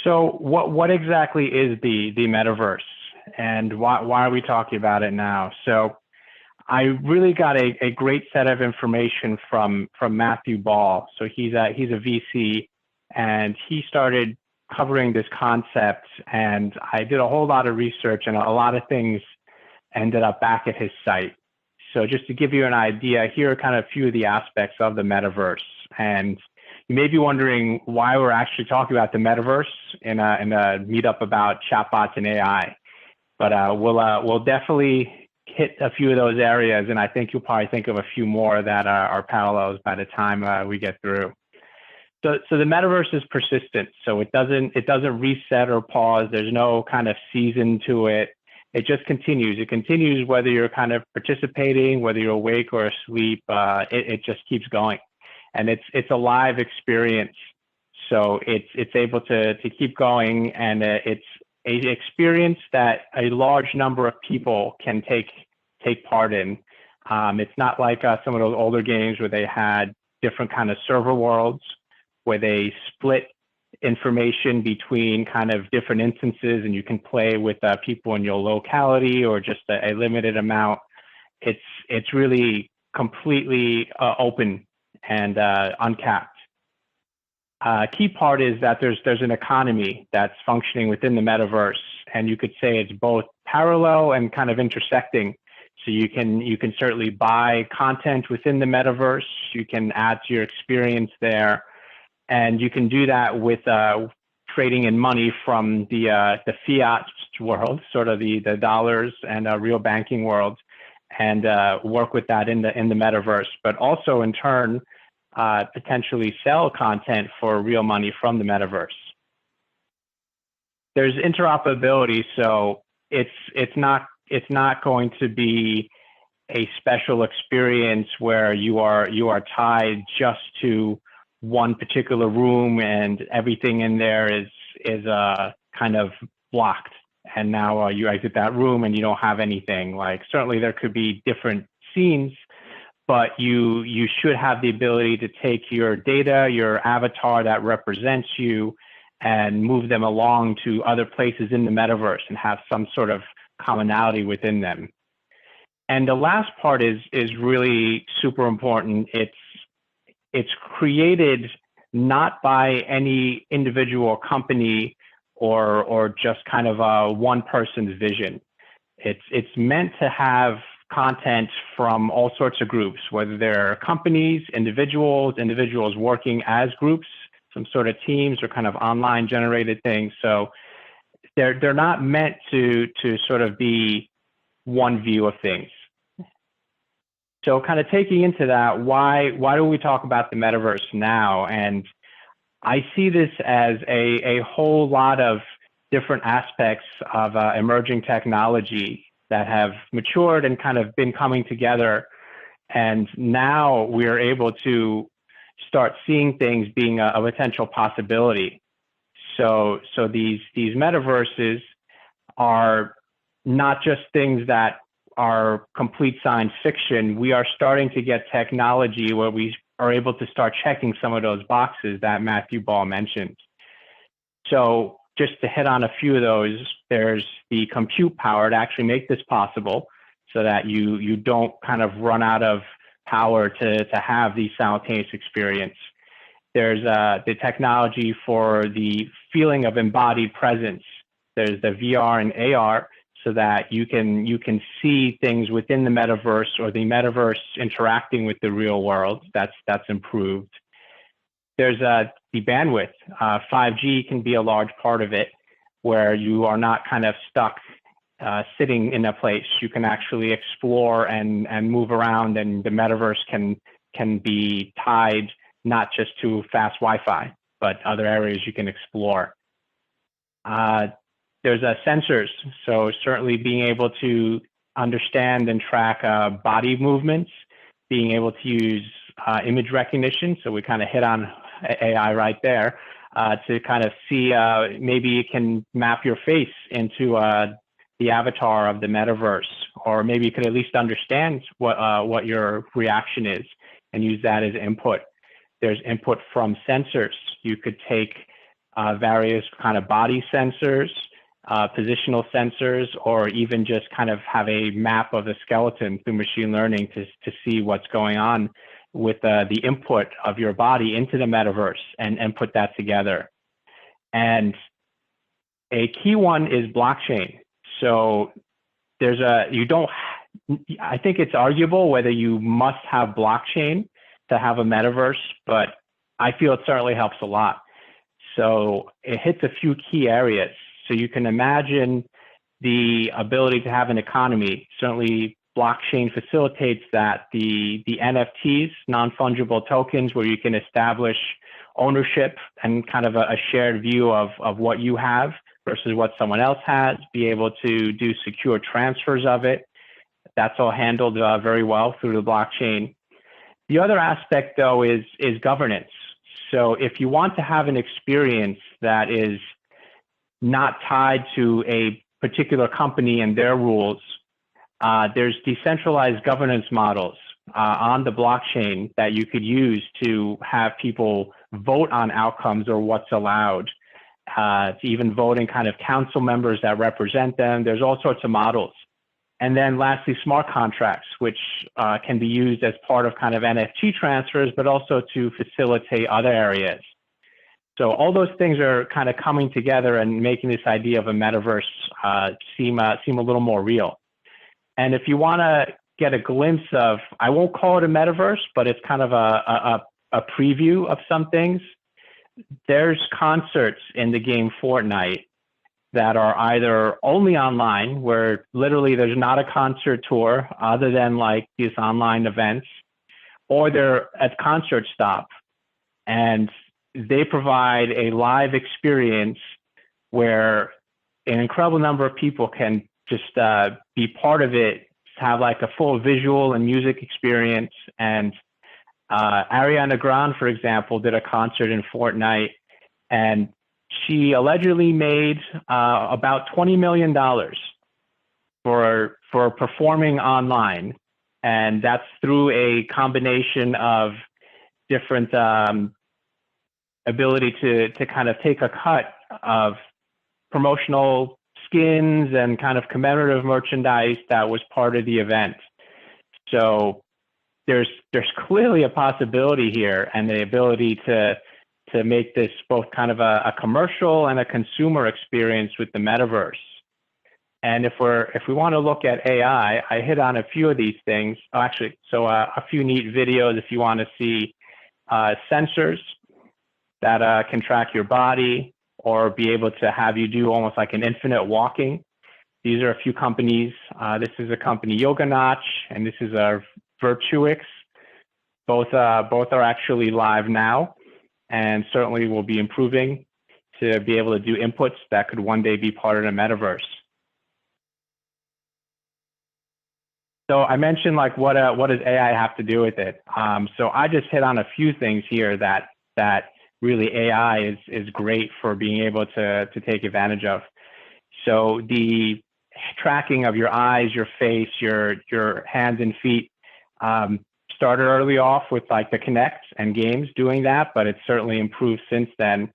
So what exactly is the metaverse, and why are we talking about it now? So I really got a great set of information from Matthew Ball. So he's a VC, and he started covering this concept, and I did a whole lot of research, and a lot of things ended up back at his site. So just to give you an idea, here are kind of a few of the aspects of the metaverse. And you may be wondering why we're actually talking about the metaverse in a meetup about chatbots and AI. But we'll definitely hit a few of those areas, and I think you'll probably think of a few more that are parallels by the time we get through. So the metaverse is persistent. So it doesn't reset or pause. There's no kind of season to it. It just continues. It continues whether you're kind of participating, whether you're awake or asleep. It just keeps going, and it's a live experience. So it's able to keep going, and it's an experience that a large number of people can take part in. It's not like some of those older games where they had different kind of server worlds, where they split information between kind of different instances, and you can play with people in your locality or just a limited amount. It's really completely open and uncapped. Key part is that there's an economy that's functioning within the metaverse, and you could say it's both parallel and kind of intersecting. So you can certainly buy content within the metaverse. You can add to your experience there. And you can do that with trading in money from the fiat world, sort of the dollars and real banking world, and work with that in the metaverse. But also in turn, potentially sell content for real money from the metaverse. There's interoperability, so it's not going to be a special experience where you are tied just to one particular room and everything in there is kind of blocked, and now you exit that room and you don't have anything. Like, certainly there could be different scenes, but you should have the ability to take your data, your avatar that represents you, and move them along to other places in the metaverse and have some sort of commonality within them. And the last part is really super important. It's created not by any individual company or just kind of one person's vision. It's meant to have content from all sorts of groups, whether they're companies, individuals working as groups, some sort of teams, or kind of online generated things. So they're not meant to sort of be one view of things. So kind of taking into that, why do we talk about the metaverse now? And I see this as a whole lot of different aspects of emerging technology that have matured and kind of been coming together. And now we are able to start seeing things being a potential possibility. So these metaverses are not just things that are complete science fiction. We are starting to get technology where we are able to start checking some of those boxes that Matthew Ball mentioned. So just to hit on a few of those, there's the compute power to actually make this possible so that you don't kind of run out of power to have the simultaneous experience. There's the technology for the feeling of embodied presence. There's the VR and AR, so that you can see things within the metaverse, or the metaverse interacting with the real world. That's improved. There's the bandwidth. 5G can be a large part of it, where you are not kind of stuck sitting in a place. You can actually explore and move around, and the metaverse can be tied not just to fast Wi-Fi, but other areas you can explore. There's sensors, so certainly being able to understand and track body movements, being able to use image recognition, so we kind of hit on AI right there, to kind of see maybe it can map your face into the avatar of the metaverse, or maybe you could at least understand what your reaction is and use that as input. There's input from sensors. You could take various kind of body sensors, positional sensors, or even just kind of have a map of the skeleton through machine learning to see what's going on with the input of your body into the metaverse and put that together. And a key one is blockchain. So I think it's arguable whether you must have blockchain to have a metaverse, but I feel it certainly helps a lot. So it hits a few key areas. So you can imagine the ability to have an economy. Certainly blockchain facilitates that. The NFTs, non-fungible tokens, where you can establish ownership and kind of a shared view of what you have versus what someone else has, be able to do secure transfers of it. That's all handled very well through the blockchain. The other aspect, though, is governance. So if you want to have an experience that is not tied to a particular company and their rules, there's decentralized governance models on the blockchain that you could use to have people vote on outcomes or what's allowed, to even voting kind of council members that represent them. There's all sorts of models. And then lastly, smart contracts, which can be used as part of kind of NFT transfers, but also to facilitate other areas. So all those things are kind of coming together and making this idea of a metaverse seem a little more real. And if you want to get a glimpse of, I won't call it a metaverse, but it's kind of a preview of some things. There's concerts in the game Fortnite that are either only online, where literally there's not a concert tour other than like these online events, or they're at Concert Stop, and they provide a live experience where an incredible number of people can just be part of it, have like a full visual and music experience. And Ariana Grande, for example, did a concert in Fortnite, and she allegedly made about $20 million for performing online. And that's through a combination of different ability to kind of take a cut of promotional skins and kind of commemorative merchandise that was part of the event. So there's clearly a possibility here, and the ability to make this both kind of a commercial and a consumer experience with the metaverse. And if we want to look at AI, I hit on a few of these things. So a few neat videos if you want to see sensors that can track your body or be able to have you do almost like an infinite walking. These are a few companies. This is a company, Yoga Notch, and this is a Virtuix. Both are actually live now, and certainly will be improving to be able to do inputs that could one day be part of the metaverse. So I mentioned like what does AI have to do with it? So I just hit on a few things here that really AI is great for being able to take advantage of. So the tracking of your eyes, your face, your hands and feet started early off with like the Kinect and games doing that, but it's certainly improved since then.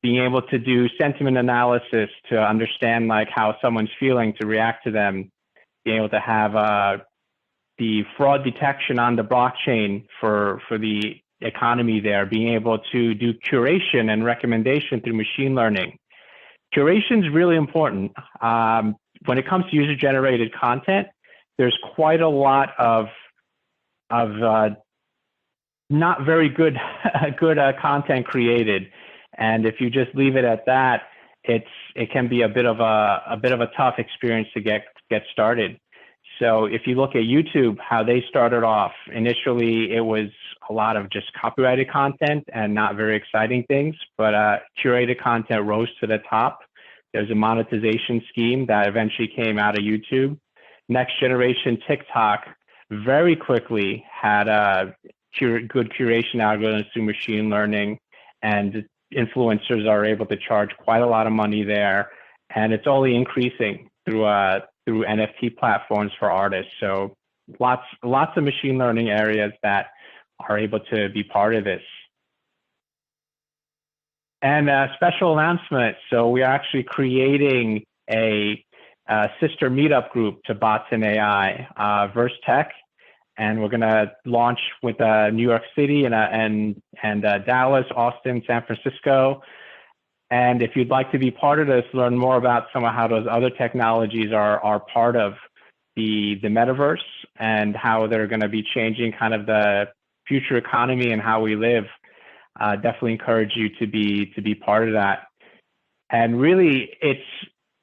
Being able to do sentiment analysis to understand like how someone's feeling, to react to them, being able to have the fraud detection on the blockchain for the economy there, being able to do curation and recommendation through machine learning. Curation is really important. When it comes to user-generated content, there's quite a lot of not very good content created, and if you just leave it at that, it can be a bit of a tough experience to get started. So if you look at YouTube, how they started off, initially it was a lot of just copyrighted content and not very exciting things, but curated content rose to the top. There's a monetization scheme that eventually came out of YouTube. Next generation TikTok very quickly had good curation algorithms through machine learning, and influencers are able to charge quite a lot of money there, and it's only increasing through NFT platforms for artists. So lots of machine learning areas that are able to be part of this. And a special announcement. So we are actually creating a sister meetup group to bots and AI, Verse Tech, and we're going to launch with New York City and Dallas, Austin, San Francisco. And if you'd like to be part of this, learn more about some of how those other technologies are part of the metaverse and how they're going to be changing kind of the future economy and how we live. Definitely encourage you to be part of that. And really,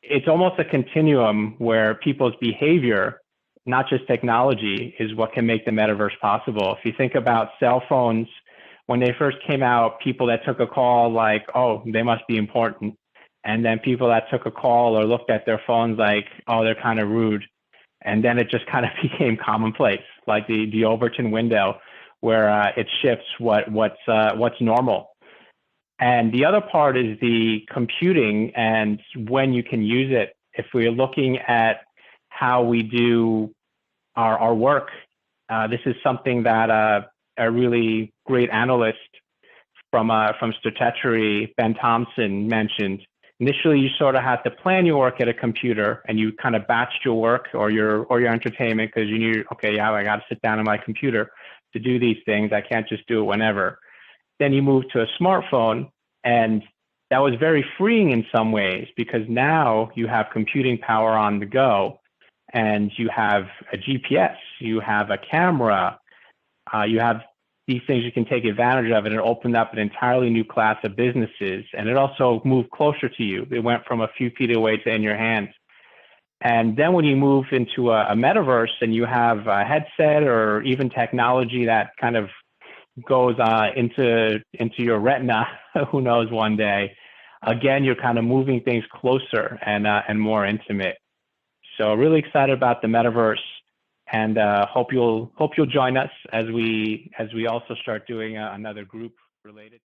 it's almost a continuum where people's behavior, not just technology, is what can make the metaverse possible. If you think about cell phones, when they first came out, people that took a call like, oh, they must be important. And then people that took a call or looked at their phones like, oh, they're kind of rude. And then it just kind of became commonplace, like the Overton window, where it shifts what's normal. And the other part is the computing and when you can use it. If we're looking at how we do our work, this is something that a really great analyst from Stratechery, Ben Thompson, mentioned. Initially, you sort of had to plan your work at a computer, and you kind of batched your work or your entertainment because you knew, okay, yeah, I got to sit down on my computer to do these things. I can't just do it whenever. Then you move to a smartphone, and that was very freeing in some ways because now you have computing power on the go, and you have a GPS, you have a camera, you have these things you can take advantage of, and it opened up an entirely new class of businesses. And it also moved closer to you. It went from a few feet away to in your hands. And then when you move into a metaverse and you have a headset or even technology that kind of goes into your retina, who knows, one day, again, you're kind of moving things closer and more intimate. So really excited about the metaverse, and hope you'll join us as we also start doing another group related.